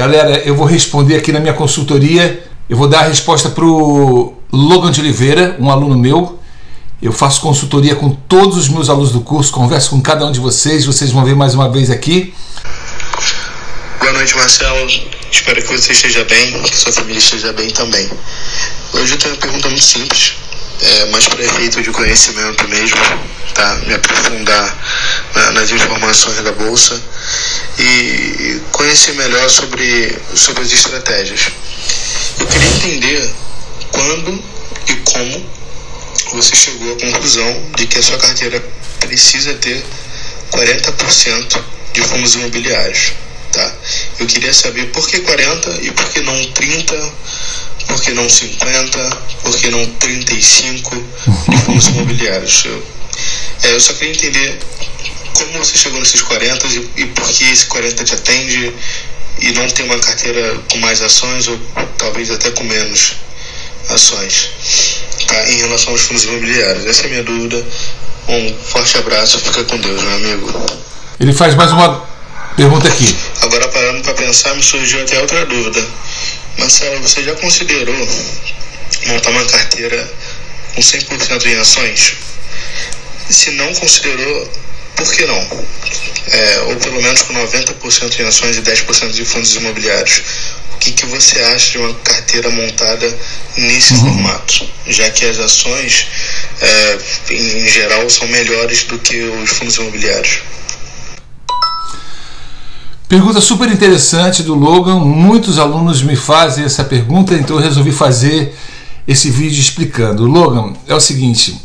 Galera, eu vou responder aqui na minha consultoria. Eu vou dar a resposta para o Logan de Oliveira, um aluno meu. Eu faço consultoria com todos os meus alunos do curso, converso com cada um de vocês. Vocês vão ver mais uma vez aqui. Boa noite, Marcelo. Espero que você esteja bem, que sua família esteja bem também. Hoje eu tenho uma pergunta muito simples, mais para efeito de conhecimento mesmo, tá? Me aprofundar nas informações da Bolsa e conhecer melhor sobre as estratégias. Eu queria entender quando e como você chegou à conclusão de que a sua carteira precisa ter 40% de fundos imobiliários, tá? Eu queria saber por que 40 e por que não 30, por que não 50, por que não 35 de fundos imobiliários. Eu só queria entender como você chegou nesses 40 e por que esse 40 te atende e não tem uma carteira com mais ações ou talvez até com menos ações, tá? Em relação aos fundos imobiliários. Essa é a minha dúvida. Um forte abraço, fica com Deus, meu amigo. Ele faz mais uma pergunta aqui. Agora, parando para pensar, me surgiu até outra dúvida. Marcelo, você já considerou montar uma carteira com 100% em ações? Se não considerou, por que não? Ou pelo menos com 90% em ações e 10% de fundos imobiliários. O que você acha de uma carteira montada nesse formato? Já que as ações, em geral, são melhores do que os fundos imobiliários. Pergunta super interessante do Logan. Muitos alunos me fazem essa pergunta, então eu resolvi fazer esse vídeo explicando. Logan, é o seguinte: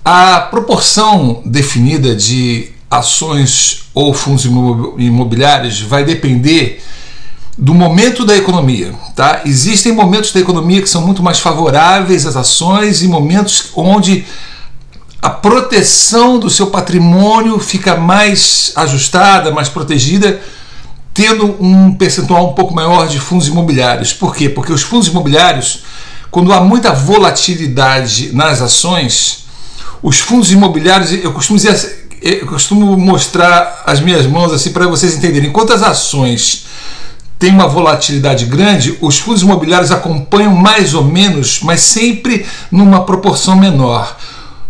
a proporção definida de ações ou fundos imobiliários vai depender do momento da economia, tá? Existem momentos da economia que são muito mais favoráveis às ações e momentos onde a proteção do seu patrimônio fica mais ajustada, mais protegida, tendo um percentual um pouco maior de fundos imobiliários. Por quê? Porque os fundos imobiliários, quando há muita volatilidade nas ações, os fundos imobiliários, eu costumo mostrar as minhas mãos assim para vocês entenderem. Enquanto as ações têm uma volatilidade grande, os fundos imobiliários acompanham mais ou menos, mas sempre numa proporção menor.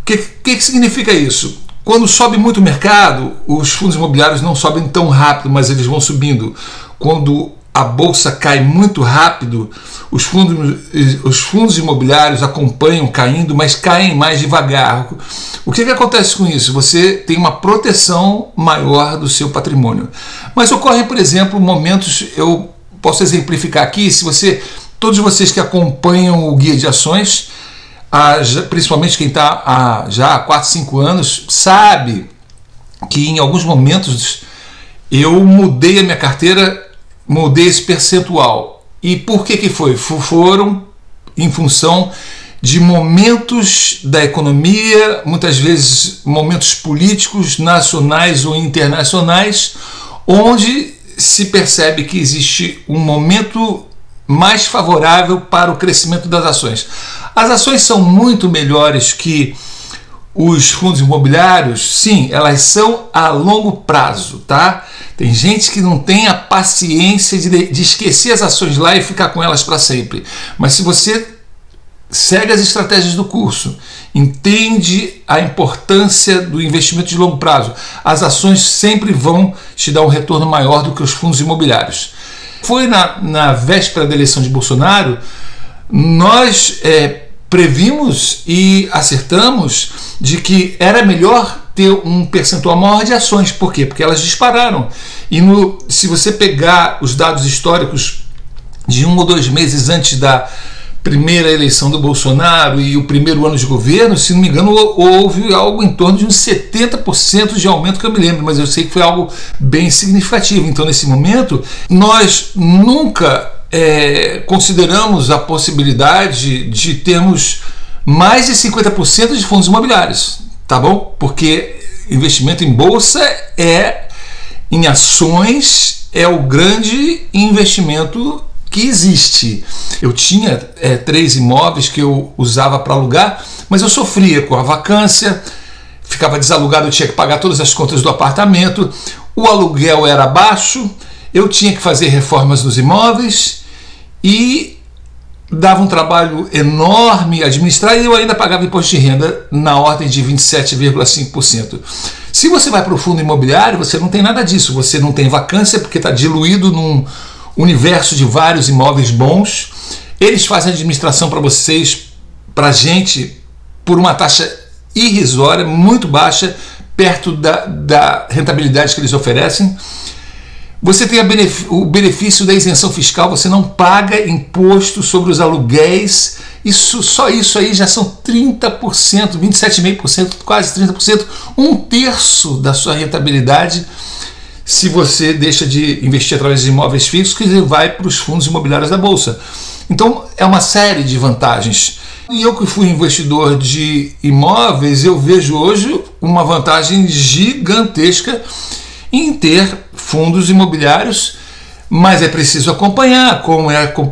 O que significa isso? Quando sobe muito o mercado, os fundos imobiliários não sobem tão rápido, mas eles vão subindo. Quando a bolsa cai muito rápido, os fundos imobiliários acompanham caindo, mas caem mais devagar. O que acontece com isso? Você tem uma proteção maior do seu patrimônio. Mas ocorrem, por exemplo, momentos, eu posso exemplificar aqui, todos vocês que acompanham o Guia de Ações, principalmente quem está já há 4, 5 anos, sabe que em alguns momentos eu mudei a minha carteira, mudei esse percentual. E por que foi? Foram em função de momentos da economia, muitas vezes momentos políticos, nacionais ou internacionais, onde se percebe que existe um momento mais favorável para o crescimento das ações. As ações são muito melhores que os fundos imobiliários? Sim, elas são a longo prazo, tá? Tem gente que não tem a paciência de esquecer as ações lá e ficar com elas para sempre. Mas se você segue as estratégias do curso, entende a importância do investimento de longo prazo, as ações sempre vão te dar um retorno maior do que os fundos imobiliários. Foi na véspera da eleição de Bolsonaro, nós previmos e acertamos de que era melhor ter um percentual maior de ações. Por quê? Porque elas dispararam. E se você pegar os dados históricos de 1 ou 2 meses antes da primeira eleição do Bolsonaro e o primeiro ano de governo, se não me engano, houve algo em torno de uns 70% de aumento, que eu me lembro, mas eu sei que foi algo bem significativo. Então, nesse momento, nós nunca consideramos a possibilidade de termos mais de 50% de fundos imobiliários, tá bom? Porque investimento em bolsa em ações é o grande investimento que existe. Eu tinha 3 imóveis que eu usava para alugar, mas eu sofria com a vacância, ficava desalugado, eu tinha que pagar todas as contas do apartamento, o aluguel era baixo, eu tinha que fazer reformas nos imóveis e dava um trabalho enorme administrar, e eu ainda pagava imposto de renda na ordem de 27,5%. Se você vai para o fundo imobiliário, você não tem nada disso, você não tem vacância porque está diluído num universo de vários imóveis bons. Eles fazem a administração para vocês, para a gente, por uma taxa irrisória, muito baixa, perto da rentabilidade que eles oferecem. Você tem o benefício da isenção fiscal, você não paga imposto sobre os aluguéis. Só isso aí já são 30%, 27,5%, quase 30%, um terço da sua rentabilidade, se você deixa de investir através de imóveis fixos e vai para os fundos imobiliários da Bolsa. Então é uma série de vantagens. E eu que fui investidor de imóveis, eu vejo hoje uma vantagem gigantesca em ter fundos imobiliários, mas é preciso acompanhar,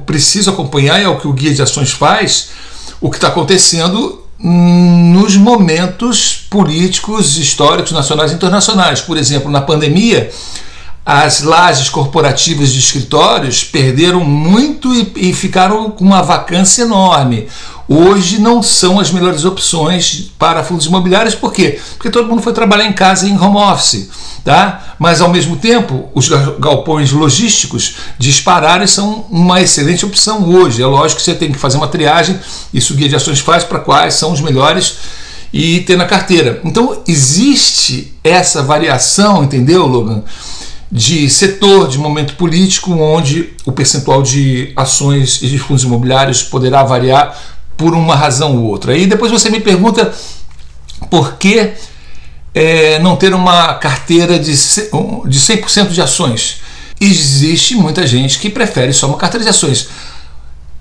preciso acompanhar, é o que o Guia de Ações faz, o que está acontecendo nos momentos políticos, históricos, nacionais e internacionais. Por exemplo, na pandemia, as lajes corporativas de escritórios perderam muito e ficaram com uma vacância enorme. Hoje não são as melhores opções para fundos imobiliários. Por quê? Porque todo mundo foi trabalhar em casa em home office, tá? Mas ao mesmo tempo os galpões logísticos dispararam e são uma excelente opção hoje. É lógico que você tem que fazer uma triagem, isso o Guia de Ações faz, para quais são os melhores e ter na carteira. Então existe essa variação, entendeu, Logan? De setor, de momento político, onde o percentual de ações e de fundos imobiliários poderá variar por uma razão ou outra. Aí depois você me pergunta por que não ter uma carteira de 100% de ações. Existe muita gente que prefere só uma carteira de ações.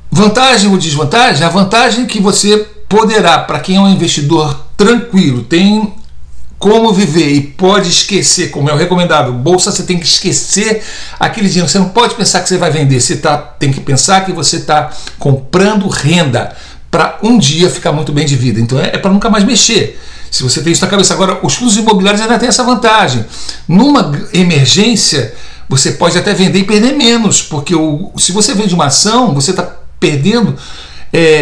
Vantagem ou desvantagem? A vantagem é que você poderá, para quem é um investidor tranquilo, tem como viver e pode esquecer, como é o recomendável, bolsa, você tem que esquecer aquele dinheiro, você não pode pensar que você vai vender, você tem que pensar que você está comprando renda para um dia ficar muito bem de vida. Então é para nunca mais mexer. Se você tem isso na cabeça. Agora, os fundos imobiliários ainda têm essa vantagem. Numa emergência, você pode até vender e perder menos, porque se você vende uma ação, você está perdendo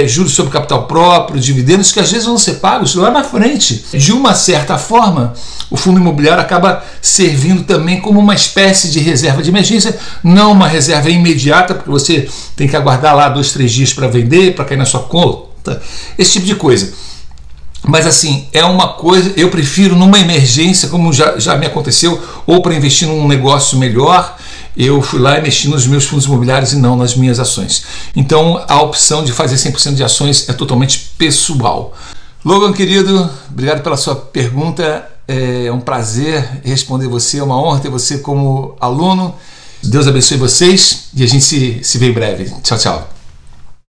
juros sobre capital próprio, dividendos, que às vezes vão ser pagos lá na frente. De uma certa forma, o fundo imobiliário acaba servindo também como uma espécie de reserva de emergência, não uma reserva imediata, porque você tem que aguardar lá 2-3 dias para vender, para cair na sua conta, esse tipo de coisa. Mas assim, é uma coisa, eu prefiro numa emergência, como já me aconteceu, ou para investir num negócio melhor, eu fui lá e mexi nos meus fundos imobiliários e não nas minhas ações. Então a opção de fazer 100% de ações é totalmente pessoal. Logan, querido, obrigado pela sua pergunta. É um prazer responder você, é uma honra ter você como aluno. Deus abençoe vocês e a gente se vê em breve. Tchau, tchau.